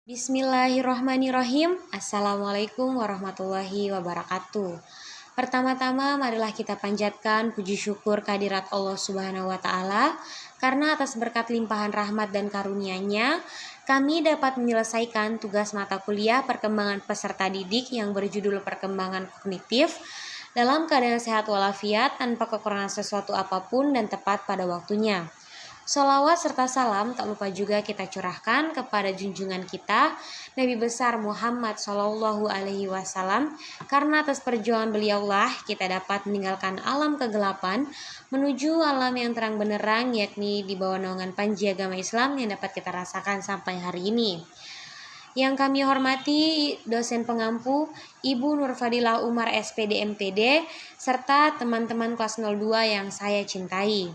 Bismillahirrahmanirrahim. Assalamualaikum warahmatullahi wabarakatuh. Pertama-tama marilah kita panjatkan puji syukur kehadirat Allah Subhanahu wa taala karena atas berkat limpahan rahmat dan karunia-Nya kami dapat menyelesaikan tugas mata kuliah perkembangan peserta didik yang berjudul perkembangan kognitif dalam keadaan sehat walafiat tanpa kekurangan sesuatu apapun dan tepat pada waktunya. Sholawat serta salam tak lupa juga kita curahkan kepada junjungan kita Nabi besar Muhammad Shallallahu Alaihi Wasallam, karena atas perjuangan beliaulah kita dapat meninggalkan alam kegelapan menuju alam yang terang benderang, yakni di bawah naungan panji agama Islam yang dapat kita rasakan sampai hari ini. Yang kami hormati dosen pengampu Ibu Nurfadilah Umar SPD MPD serta teman-teman kelas 02 yang saya cintai.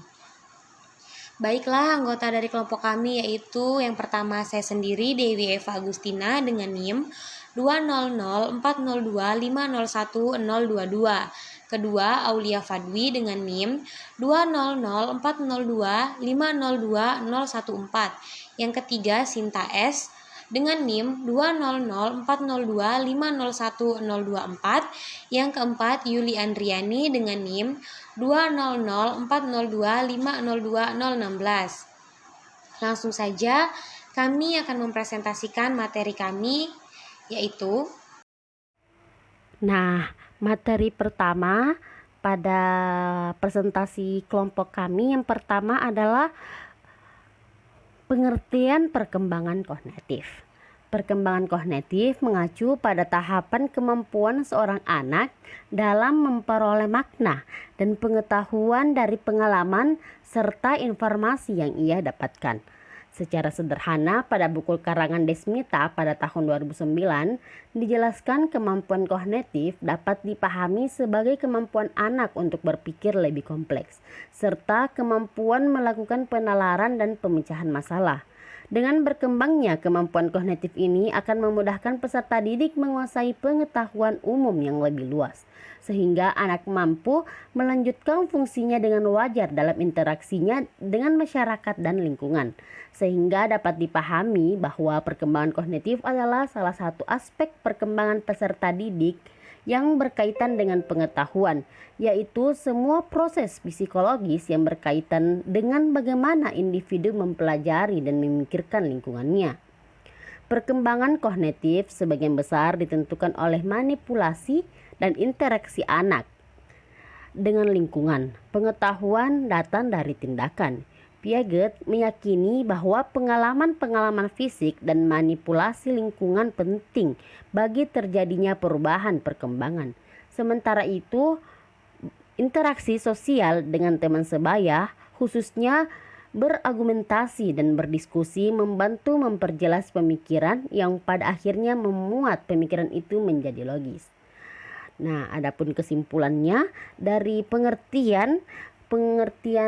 Baiklah, anggota dari kelompok kami yaitu yang pertama saya sendiri Dewi Eva Agustina dengan NIM 2004025010022. Kedua Aulia Fadwi dengan NIM 2004025020014. Yang ketiga Sinta S dengan NIM 2004025010024. Yang keempat Yuli Andriani dengan NIM 2004025020016. Langsung saja kami akan mempresentasikan materi kami yaitu materi pertama pada presentasi kelompok kami yang pertama adalah pengertian perkembangan kognitif. Perkembangan kognitif mengacu pada tahapan kemampuan seorang anak dalam memperoleh makna dan pengetahuan dari pengalaman serta informasi yang ia dapatkan. Secara sederhana, pada buku karangan Desmita pada tahun 2009 dijelaskan kemampuan kognitif dapat dipahami sebagai kemampuan anak untuk berpikir lebih kompleks serta kemampuan melakukan penalaran dan pemecahan masalah. Dengan berkembangnya kemampuan kognitif ini akan memudahkan peserta didik menguasai pengetahuan umum yang lebih luas, sehingga anak mampu melanjutkan fungsinya dengan wajar dalam interaksinya dengan masyarakat dan lingkungan, sehingga dapat dipahami bahwa perkembangan kognitif adalah salah satu aspek perkembangan peserta didik yang berkaitan dengan pengetahuan, yaitu semua proses psikologis yang berkaitan dengan bagaimana individu mempelajari dan memikirkan lingkungannya. Perkembangan kognitif sebagian besar ditentukan oleh manipulasi dan interaksi anak dengan lingkungan. Pengetahuan datang dari tindakan. Piaget meyakini bahwa pengalaman-pengalaman fisik dan manipulasi lingkungan penting bagi terjadinya perubahan perkembangan. Sementara itu, interaksi sosial dengan teman sebaya, khususnya berargumentasi dan berdiskusi, membantu memperjelas pemikiran yang pada akhirnya memuat pemikiran itu menjadi logis. Adapun kesimpulannya dari pengertian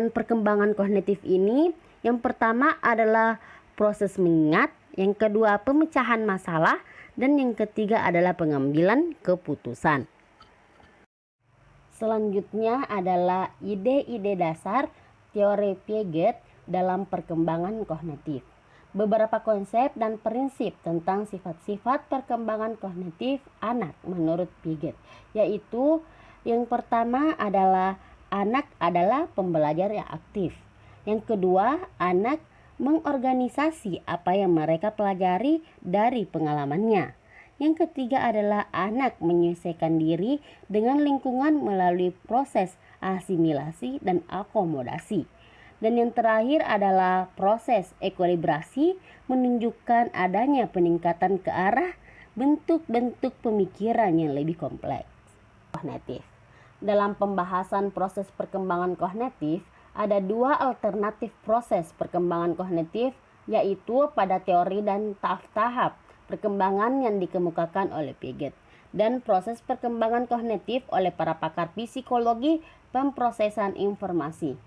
perkembangan kognitif ini, yang pertama adalah proses mengingat, yang kedua pemecahan masalah, dan yang ketiga adalah pengambilan keputusan. Selanjutnya adalah ide-ide dasar teori Piaget dalam perkembangan kognitif. Beberapa konsep dan prinsip tentang sifat-sifat perkembangan kognitif anak menurut Piaget, yaitu yang pertama adalah anak adalah pembelajar yang aktif. Yang kedua, anak mengorganisasi apa yang mereka pelajari dari pengalamannya. Yang ketiga adalah anak menyesuaikan diri dengan lingkungan melalui proses asimilasi dan akomodasi. Dan yang terakhir adalah proses ekolibrasi, menunjukkan adanya peningkatan ke arah bentuk-bentuk pemikiran yang lebih kompleks. Kognitif. Dalam pembahasan proses perkembangan kognitif, ada dua alternatif proses perkembangan kognitif, yaitu pada teori dan tahap perkembangan yang dikemukakan oleh Piaget, dan proses perkembangan kognitif oleh para pakar psikologi pemrosesan informasi.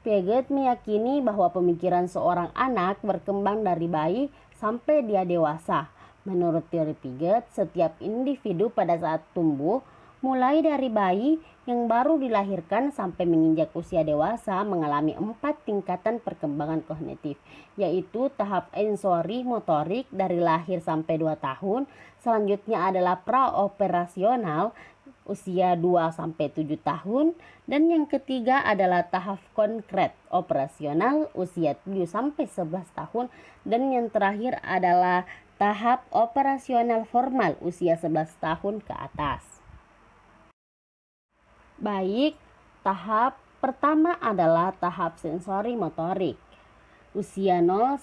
Piaget meyakini bahwa pemikiran seorang anak berkembang dari bayi sampai dia dewasa. Menurut teori Piaget, setiap individu pada saat tumbuh mulai dari bayi yang baru dilahirkan sampai menginjak usia dewasa mengalami 4 tingkatan perkembangan kognitif, yaitu tahap sensori motorik dari lahir sampai 2 tahun, selanjutnya adalah praoperasional usia 2-7 tahun, dan yang ketiga adalah tahap konkret operasional usia 7-11 tahun, dan yang terakhir adalah tahap operasional formal usia 11 tahun ke atas. Baik, tahap pertama adalah tahap sensori motorik usia 0-2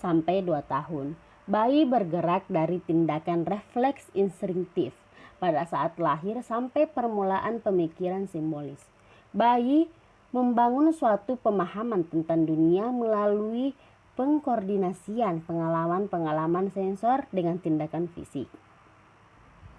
tahun. Bayi bergerak dari tindakan refleks instinktif pada saat lahir sampai permulaan pemikiran simbolis. Bayi membangun suatu pemahaman tentang dunia melalui pengkoordinasian pengalaman-pengalaman sensor dengan tindakan fisik.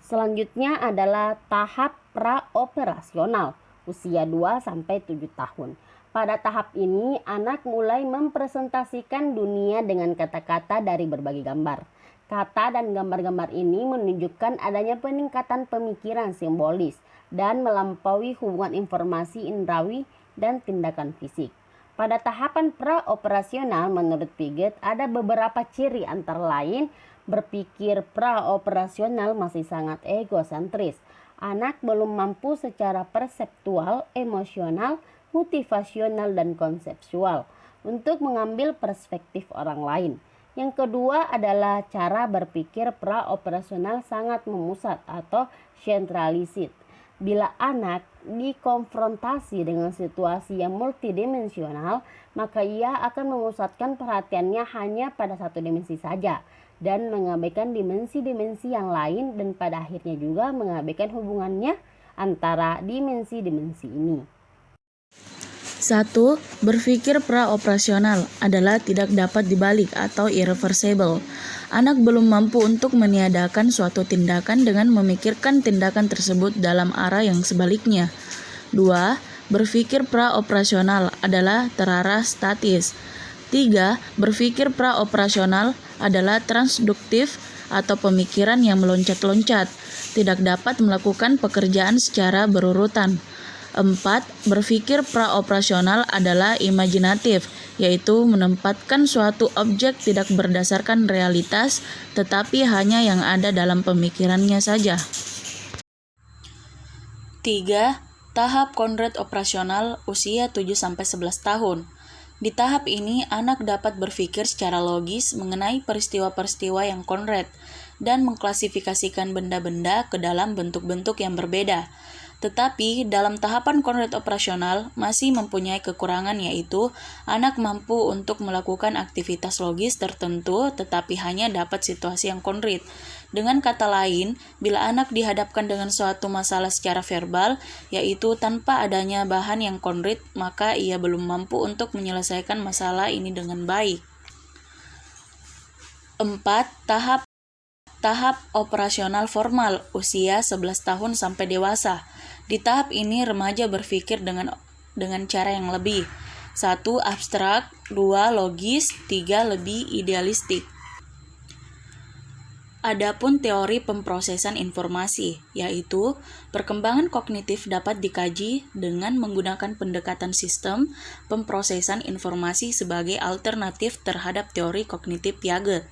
Selanjutnya adalah tahap praoperasional usia 2-7 tahun. Pada tahap ini, anak mulai mempresentasikan dunia dengan kata-kata dari berbagai gambar. Kata dan gambar-gambar ini menunjukkan adanya peningkatan pemikiran simbolis dan melampaui hubungan informasi indrawi dan tindakan fisik. Pada tahapan praoperasional, menurut Piaget, ada beberapa ciri antara lain berpikir praoperasional masih sangat egosentris. Anak belum mampu secara perseptual, emosional, motivasional, dan konseptual untuk mengambil perspektif orang lain. Yang kedua adalah cara berpikir praoperasional sangat memusat atau sentralisir. Bila anak dikonfrontasi dengan situasi yang multidimensional, maka ia akan memusatkan perhatiannya hanya pada satu dimensi saja dan mengabaikan dimensi-dimensi yang lain, dan pada akhirnya juga mengabaikan hubungannya antara dimensi-dimensi ini. 1. Berpikir praoperasional adalah tidak dapat dibalik atau irreversible. Anak belum mampu untuk meniadakan suatu tindakan dengan memikirkan tindakan tersebut dalam arah yang sebaliknya. 2. Berpikir praoperasional adalah terarah statis. 3. Berpikir praoperasional adalah transduktif atau pemikiran yang meloncat-loncat, tidak dapat melakukan pekerjaan secara berurutan. 4. Berpikir praoperasional adalah imajinatif, yaitu menempatkan suatu objek tidak berdasarkan realitas, tetapi hanya yang ada dalam pemikirannya saja. 3. Tahap konkret operasional usia 7-11 tahun. Di tahap ini, anak dapat berpikir secara logis mengenai peristiwa-peristiwa yang konkret dan mengklasifikasikan benda-benda ke dalam bentuk-bentuk yang berbeda. Tetapi dalam tahapan konkret operasional masih mempunyai kekurangan, yaitu anak mampu untuk melakukan aktivitas logis tertentu tetapi hanya dapat situasi yang konkret. Dengan kata lain, bila anak dihadapkan dengan suatu masalah secara verbal, yaitu tanpa adanya bahan yang konkret, maka ia belum mampu untuk menyelesaikan masalah ini dengan baik. 4. Tahap operasional formal usia 11 tahun sampai dewasa. Di tahap ini remaja berpikir dengan cara yang lebih. 1. Abstrak, 2. Logis, 3. Lebih idealistik. Adapun teori pemrosesan informasi, yaitu perkembangan kognitif dapat dikaji dengan menggunakan pendekatan sistem pemrosesan informasi sebagai alternatif terhadap teori kognitif Piaget.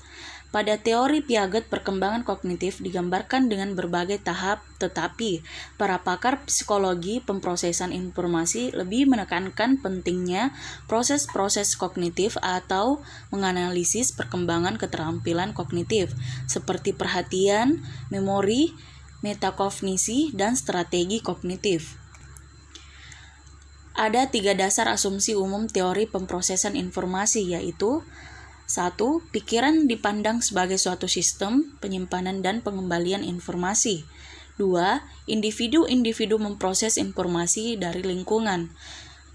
Pada teori Piaget, perkembangan kognitif digambarkan dengan berbagai tahap, tetapi para pakar psikologi pemrosesan informasi lebih menekankan pentingnya proses-proses kognitif atau menganalisis perkembangan keterampilan kognitif, seperti perhatian, memori, metakognisi, dan strategi kognitif. Ada 3 dasar asumsi umum teori pemrosesan informasi, yaitu 1. Pikiran dipandang sebagai suatu sistem penyimpanan dan pengembalian informasi. 2. Individu-individu memproses informasi dari lingkungan.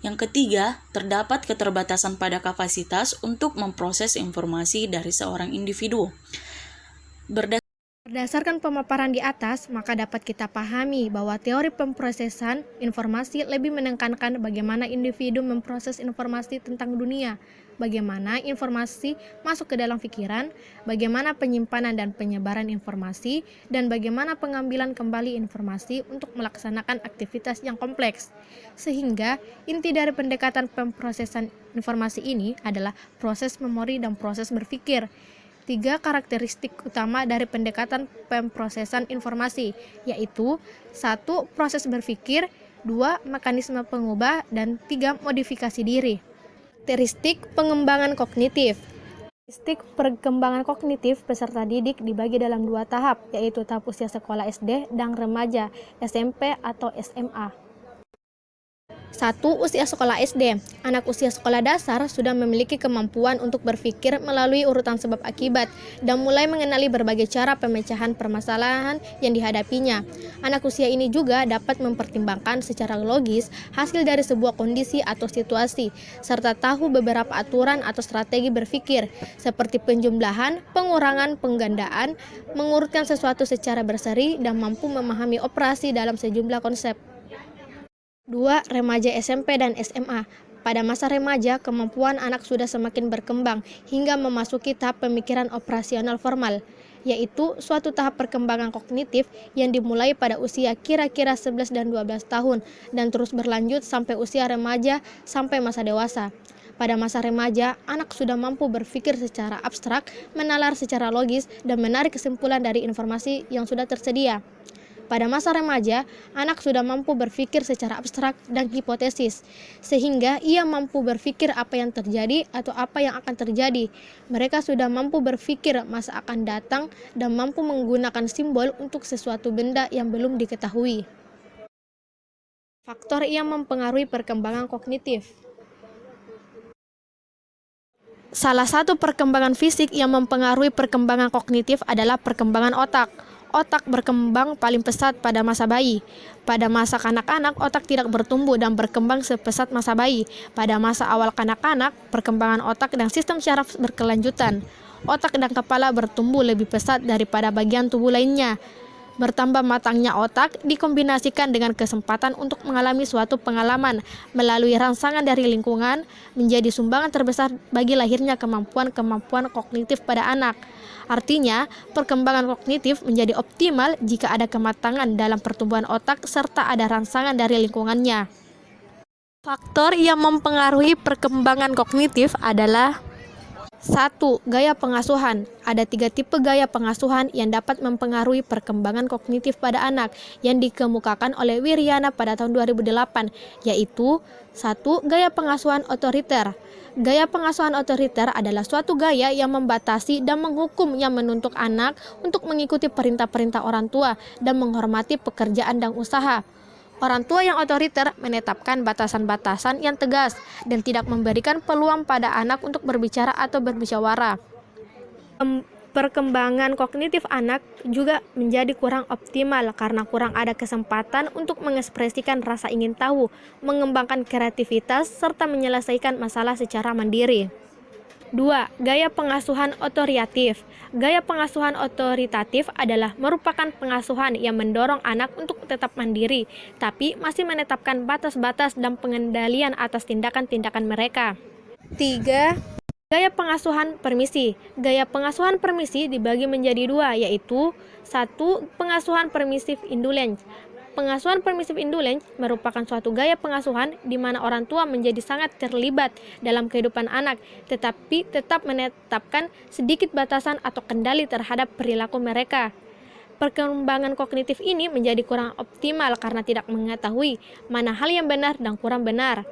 Yang ketiga, terdapat keterbatasan pada kapasitas untuk memproses informasi dari seorang individu. Berdasarkan pemaparan di atas, maka dapat kita pahami bahwa teori pemrosesan informasi lebih menekankan bagaimana individu memproses informasi tentang dunia, bagaimana informasi masuk ke dalam pikiran, bagaimana penyimpanan dan penyebaran informasi, dan bagaimana pengambilan kembali informasi untuk melaksanakan aktivitas yang kompleks. Sehingga, inti dari pendekatan pemrosesan informasi ini adalah proses memori dan proses berpikir. 3 karakteristik utama dari pendekatan pemrosesan informasi, yaitu 1. Proses berpikir, 2. Mekanisme pengubah, dan 3. Modifikasi diri. Karakteristik pengembangan kognitif. Karakteristik perkembangan kognitif peserta didik dibagi dalam 2 tahap, yaitu tahap usia sekolah SD dan remaja, SMP atau SMA. 1. Usia sekolah SD. Anak usia sekolah dasar sudah memiliki kemampuan untuk berpikir melalui urutan sebab akibat dan mulai mengenali berbagai cara pemecahan permasalahan yang dihadapinya. Anak usia ini juga dapat mempertimbangkan secara logis hasil dari sebuah kondisi atau situasi, serta tahu beberapa aturan atau strategi berpikir, seperti penjumlahan, pengurangan, penggandaan, mengurutkan sesuatu secara berseri, dan mampu memahami operasi dalam sejumlah konsep. 2. Remaja SMP dan SMA. Pada masa remaja, kemampuan anak sudah semakin berkembang hingga memasuki tahap pemikiran operasional formal, yaitu suatu tahap perkembangan kognitif yang dimulai pada usia kira-kira 11 dan 12 tahun dan terus berlanjut sampai usia remaja sampai masa dewasa. Pada masa remaja, anak sudah mampu berpikir secara abstrak, menalar secara logis, dan menarik kesimpulan dari informasi yang sudah tersedia. Pada masa remaja, anak sudah mampu berpikir secara abstrak dan hipotesis, sehingga ia mampu berpikir apa yang terjadi atau apa yang akan terjadi. Mereka sudah mampu berpikir masa akan datang dan mampu menggunakan simbol untuk sesuatu benda yang belum diketahui. Faktor yang mempengaruhi perkembangan kognitif. Salah satu perkembangan fisik yang mempengaruhi perkembangan kognitif adalah perkembangan otak. Otak berkembang paling pesat pada masa bayi. Pada masa kanak-kanak, otak tidak bertumbuh dan berkembang sepesat masa bayi. Pada masa awal kanak-kanak, perkembangan otak dan sistem syaraf berkelanjutan. Otak dan kepala bertumbuh lebih pesat daripada bagian tubuh lainnya. Bertambah matangnya otak dikombinasikan dengan kesempatan untuk mengalami suatu pengalaman melalui rangsangan dari lingkungan menjadi sumbangan terbesar bagi lahirnya kemampuan-kemampuan kognitif pada anak. Artinya, perkembangan kognitif menjadi optimal jika ada kematangan dalam pertumbuhan otak serta ada rangsangan dari lingkungannya. Faktor yang mempengaruhi perkembangan kognitif adalah 1. Gaya pengasuhan. Ada 3 tipe gaya pengasuhan yang dapat mempengaruhi perkembangan kognitif pada anak yang dikemukakan oleh Wiryana pada tahun 2008, yaitu 1. Gaya pengasuhan otoriter. Gaya pengasuhan otoriter adalah suatu gaya yang membatasi dan menghukum yang menuntut anak untuk mengikuti perintah-perintah orang tua dan menghormati pekerjaan dan usaha. Orang tua yang otoriter menetapkan batasan-batasan yang tegas dan tidak memberikan peluang pada anak untuk berbicara atau bermusyawarah. Perkembangan kognitif anak juga menjadi kurang optimal karena kurang ada kesempatan untuk mengekspresikan rasa ingin tahu, mengembangkan kreativitas, serta menyelesaikan masalah secara mandiri. 2. Gaya pengasuhan otoritatif. Gaya pengasuhan otoritatif adalah merupakan pengasuhan yang mendorong anak untuk tetap mandiri, tapi masih menetapkan batas-batas dan pengendalian atas tindakan-tindakan mereka. 3. Gaya pengasuhan permisi. Gaya pengasuhan permisi dibagi menjadi 2, yaitu 1. Pengasuhan permisif indulens. Pengasuhan permisif indulens merupakan suatu gaya pengasuhan di mana orang tua menjadi sangat terlibat dalam kehidupan anak, tetapi tetap menetapkan sedikit batasan atau kendali terhadap perilaku mereka. Perkembangan kognitif ini menjadi kurang optimal karena tidak mengetahui mana hal yang benar dan kurang benar.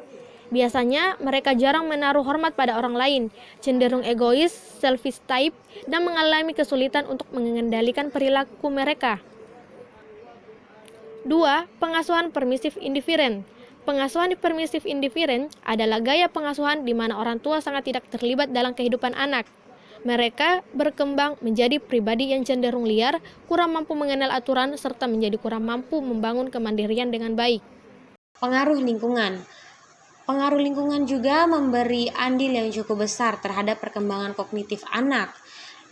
Biasanya mereka jarang menaruh hormat pada orang lain, cenderung egois, selfish type, dan mengalami kesulitan untuk mengendalikan perilaku mereka. 2. Pengasuhan permisif indiferen. Pengasuhan permisif indiferen adalah gaya pengasuhan di mana orang tua sangat tidak terlibat dalam kehidupan anak. Mereka berkembang menjadi pribadi yang cenderung liar, kurang mampu mengenal aturan, serta menjadi kurang mampu membangun kemandirian dengan baik. Pengaruh lingkungan. Pengaruh lingkungan juga memberi andil yang cukup besar terhadap perkembangan kognitif anak.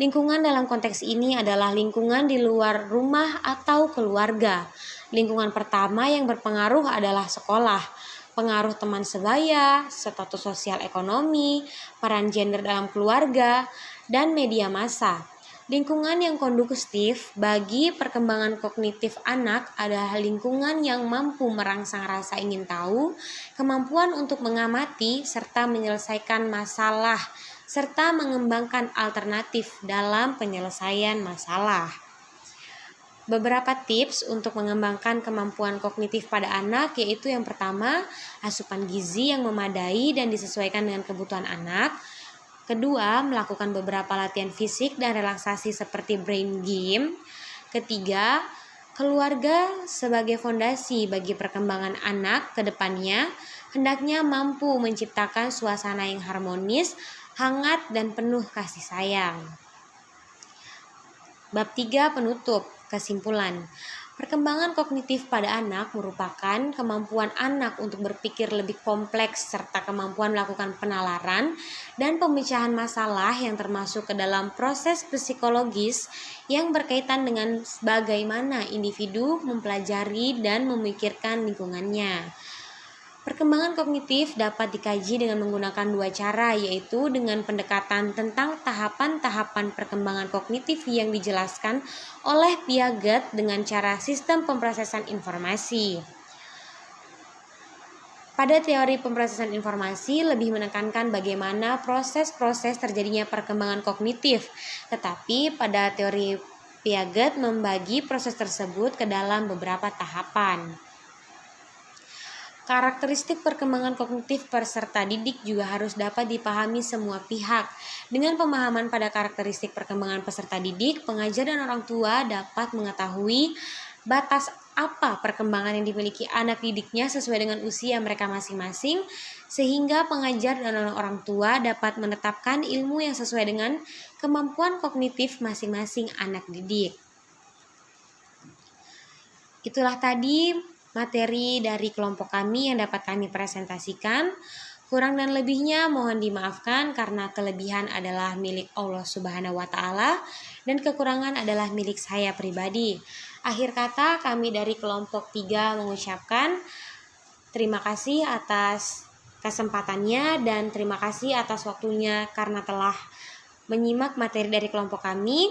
Lingkungan dalam konteks ini adalah lingkungan di luar rumah atau keluarga. Lingkungan pertama yang berpengaruh adalah sekolah, pengaruh teman sebaya, status sosial ekonomi, peran gender dalam keluarga, dan media massa. Lingkungan yang kondusif bagi perkembangan kognitif anak adalah lingkungan yang mampu merangsang rasa ingin tahu, kemampuan untuk mengamati, serta menyelesaikan masalah, serta mengembangkan alternatif dalam penyelesaian masalah. Beberapa tips untuk mengembangkan kemampuan kognitif pada anak yaitu yang pertama, asupan gizi yang memadai dan disesuaikan dengan kebutuhan anak. Kedua, melakukan beberapa latihan fisik dan relaksasi seperti brain game. Ketiga, keluarga sebagai fondasi bagi perkembangan anak ke depannya hendaknya mampu menciptakan suasana yang harmonis, hangat, dan penuh kasih sayang. Bab 3 penutup, kesimpulan. Perkembangan kognitif pada anak merupakan kemampuan anak untuk berpikir lebih kompleks serta kemampuan melakukan penalaran dan pemecahan masalah yang termasuk ke dalam proses psikologis yang berkaitan dengan bagaimana individu mempelajari dan memikirkan lingkungannya. Perkembangan kognitif dapat dikaji dengan menggunakan dua cara, yaitu dengan pendekatan tentang tahapan-tahapan perkembangan kognitif yang dijelaskan oleh Piaget dengan cara sistem pemrosesan informasi. Pada teori pemrosesan informasi lebih menekankan bagaimana proses-proses terjadinya perkembangan kognitif, tetapi pada teori Piaget membagi proses tersebut ke dalam beberapa tahapan. Karakteristik perkembangan kognitif peserta didik juga harus dapat dipahami semua pihak. Dengan pemahaman pada karakteristik perkembangan peserta didik, pengajar dan orang tua dapat mengetahui batas apa perkembangan yang dimiliki anak didiknya sesuai dengan usia mereka masing-masing, sehingga pengajar dan orang tua dapat menetapkan ilmu yang sesuai dengan kemampuan kognitif masing-masing anak didik. Itulah tadi materi dari kelompok kami yang dapat kami presentasikan. Kurang dan lebihnya mohon dimaafkan karena kelebihan adalah milik Allah Subhanahu wa taala dan kekurangan adalah milik saya pribadi. Akhir kata kami dari kelompok 3 mengucapkan terima kasih atas kesempatannya dan terima kasih atas waktunya karena telah menyimak materi dari kelompok kami.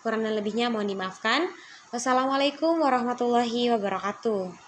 Kurang dan lebihnya mohon dimaafkan. Wassalamualaikum warahmatullahi wabarakatuh.